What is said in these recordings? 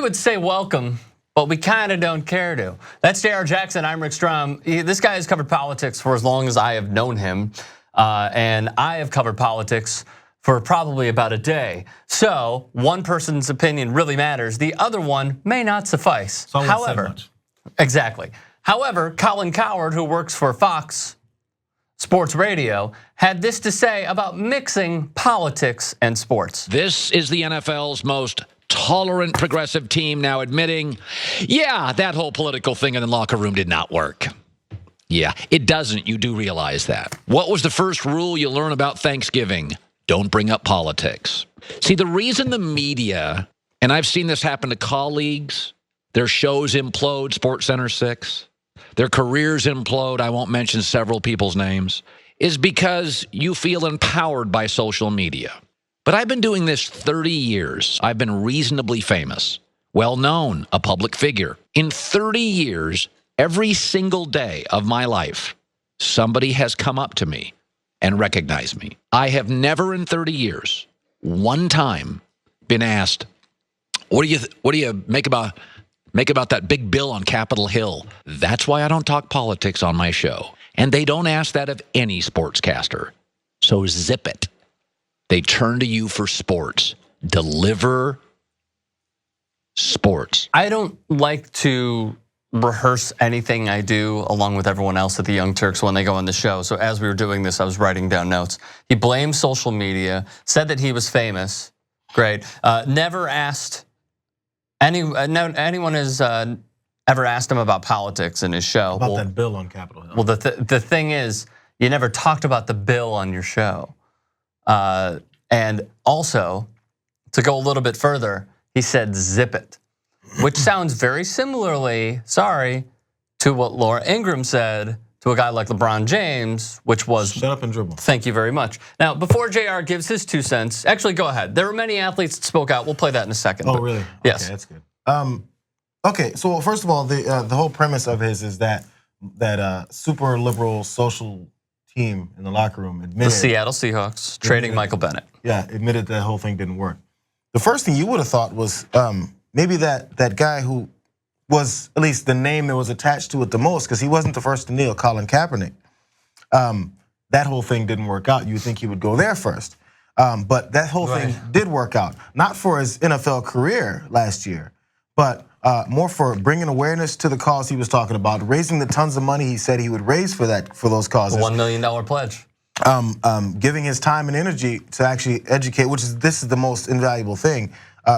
would say welcome, but we kind of don't care to. That's Jayar Jackson. I'm Rick Strom. This guy has covered politics for as long as I have known him. And I have covered politics for probably about a day. So one person's opinion really matters. The other one may not suffice. However, exactly. However, Colin Cowherd, who works for Fox Sports Radio, had this to say about mixing politics and sports. This is the NFL's most tolerant progressive team now admitting, yeah, that whole political thing in the locker room did not work. Yeah, it doesn't. You do realize that. What was the first rule you learn about Thanksgiving? Don't bring up politics. See, the reason the media, and I've seen this happen to colleagues, their shows implode, SportsCenter 6, their careers implode, I won't mention several people's names, is because you feel empowered by social media. But I've been doing this 30 years. I've been reasonably famous, well-known, a public figure. In 30 years, every single day of my life, somebody has come up to me and recognized me. I have never in 30 years, one time, been asked, what do you make about that big bill on Capitol Hill? That's why I don't talk politics on my show. And they don't ask that of any sportscaster. So zip it. They turn to you for sports. Deliver sports. I don't like to rehearse anything I do along with everyone else at the Young Turks when they go on the show. So as we were doing this, I was writing down notes. He blamed social media, said that he was famous. Great. Never asked anyone has ever asked him about politics in his show. About that bill on Capitol Hill. Well, the thing is, you never talked about the bill on your show. And also, to go a little bit further, he said zip it, which sounds very similarly, to what Laura Ingraham said to a guy like LeBron James, which was shut up and dribble. Thank you very much. Now, before JR gives his 2 cents, actually go ahead. There were many athletes that spoke out. We'll play that in a second. Oh, really? Yes. Okay, that's good. Okay, so first of all, the whole premise of his is that super liberal social team in the locker room admitted the Seattle Seahawks trading Michael Bennett. Yeah, admitted that whole thing didn't work. The first thing you would have thought was maybe that guy who was at least the name that was attached to it the most, because he wasn't the first to kneel, Colin Kaepernick. That whole thing didn't work out. You would think he would go there first. But that whole thing did work out. Not for his NFL career last year, but more for bringing awareness to the cause he was talking about, raising the tons of money he said he would raise for those causes. $1 million pledge. Giving his time and energy to actually educate, this is the most invaluable thing,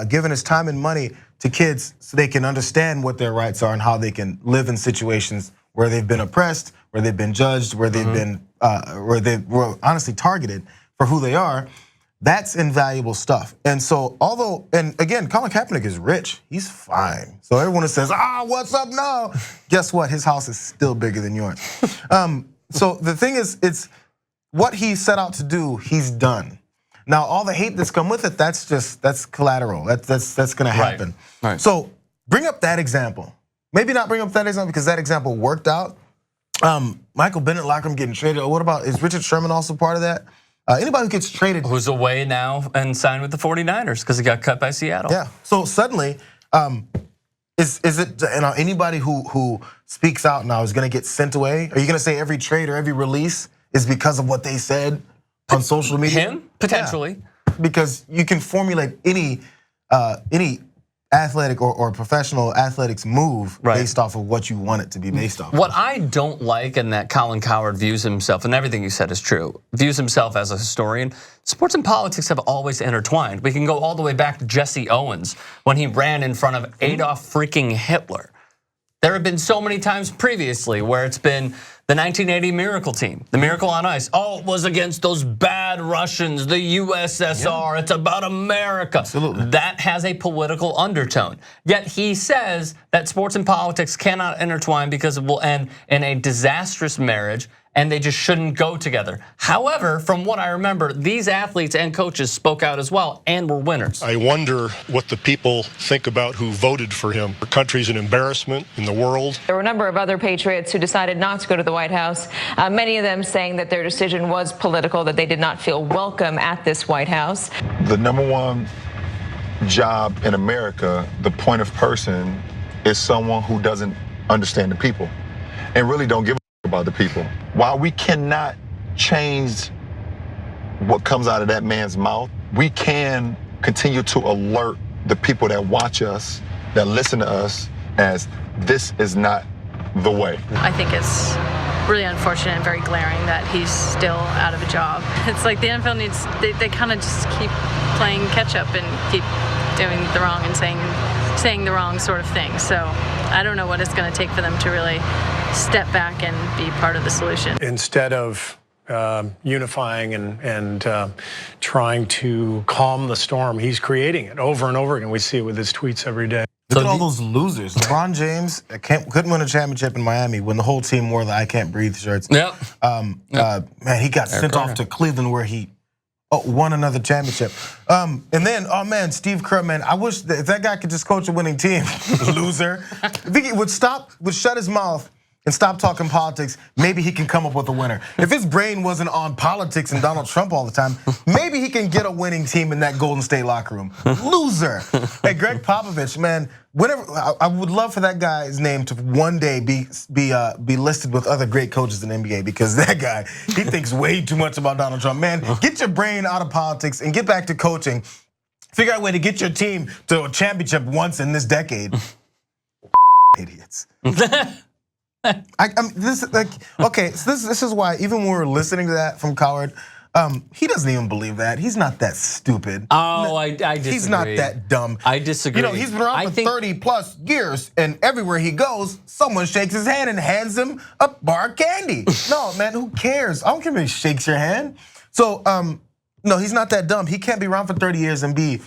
giving his time and money to kids so they can understand what their rights are and how they can live in situations where they've been oppressed, where they've been judged, where they've been, where they were honestly targeted for who they are. That's invaluable stuff. And so, and again, Colin Kaepernick is rich. He's fine. So everyone that says, what's up now? Guess what? His house is still bigger than yours. So the thing is, it's what he set out to do, he's done. Now, all the hate that's come with it, that's collateral. That's gonna happen. Right. So bring up that example. Maybe not bring up that example because that example worked out. Michael Bennett locker room getting traded. What about, is Richard Sherman also part of that? Anybody who gets traded, who's away now and signed with the 49ers because he got cut by Seattle. Yeah. So suddenly, is it anybody who speaks out now is going to get sent away? Are you going to say every trade or every release is because of what they said on social media? Him potentially, because you can formulate any athletic or professional athletics move based off of what you want it to be based off. What I don't like, and that Colin Cowherd views himself, and everything you said is true, views himself as a historian. Sports and politics have always intertwined. We can go all the way back to Jesse Owens when he ran in front of Adolf freaking Hitler. There have been so many times previously where it's been the 1980 Miracle team, the Miracle on Ice. Oh, it was against those bad Russians, the USSR. It's about America. Absolutely. That has a political undertone. Yet he says that sports and politics cannot intertwine because it will end in a disastrous marriage and they just shouldn't go together. However, from what I remember, these athletes and coaches spoke out as well and were winners. I wonder what the people think about who voted for him. Our country's an embarrassment in the world. There were a number of other patriots who decided not to go to the White House, many of them saying that their decision was political, that they did not feel welcome at this White House. The number one job in America, the point of person, is someone who doesn't understand the people and really don't give a about the people. While we cannot change what comes out of that man's mouth, we can continue to alert the people that watch us, that listen to us, as this is not the way. I think it's really unfortunate and very glaring that he's still out of a job. It's like the NFL needs, they kind of just keep playing catch up and keep doing the wrong and saying the wrong sort of thing. So I don't know what it's going to take for them to really step back and be part of the solution. Instead of unifying and trying to calm the storm, he's creating it over and over again. We see it with his tweets every day. Look at all those losers. LeBron James couldn't win a championship in Miami when the whole team wore the I Can't Breathe shirts. Yep. Man, he got sent off to Cleveland where he won another championship. And then, oh man, Steve Kerr, man, I wish that if that guy could just coach a winning team, loser. If he would shut his mouth and stop talking politics, maybe he can come up with a winner. If his brain wasn't on politics and Donald Trump all the time, maybe he can get a winning team in that Golden State locker room. Loser. Hey, Greg Popovich, man, whenever I would love for that guy's name to one day be listed with other great coaches in the NBA, because that guy, he thinks way too much about Donald Trump. Man, get your brain out of politics and get back to coaching. Figure out a way to get your team to a championship once in this decade. Idiots. This is why even when we were listening to that from Cowherd, he doesn't even believe that. He's not that stupid. Oh, I disagree. He's not that dumb. I disagree. You know, he's been around for 30 plus years, and everywhere he goes, someone shakes his hand and hands him a bar of candy. No, man, who cares? I don't care if he shakes your hand. So, no, he's not that dumb. He can't be around for 30 years and be,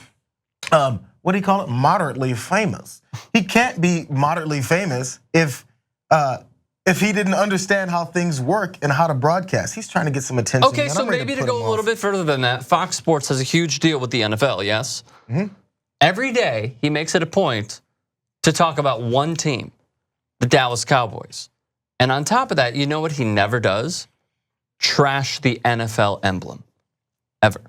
what do you call it? Moderately famous. He can't be moderately famous if he didn't understand how things work and how to broadcast. He's trying to get some attention. Okay, so maybe to go a little bit further than that, Fox Sports has a huge deal with the NFL, yes? Every day, he makes it a point to talk about one team, the Dallas Cowboys. And on top of that, you know what he never does? Trash the NFL emblem, ever.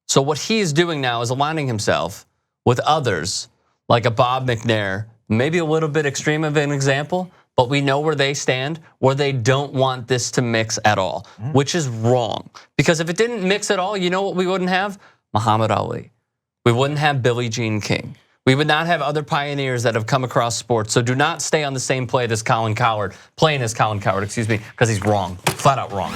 So what he is doing now is aligning himself with others like a Bob McNair, maybe a little bit extreme of an example, but we know where they stand, where they don't want this to mix at all, which is wrong. Because if it didn't mix at all, you know what we wouldn't have? Muhammad Ali. We wouldn't have Billie Jean King. We would not have other pioneers that have come across sports. So do not stay on the same plane as Colin Cowherd, because he's wrong, flat out wrong.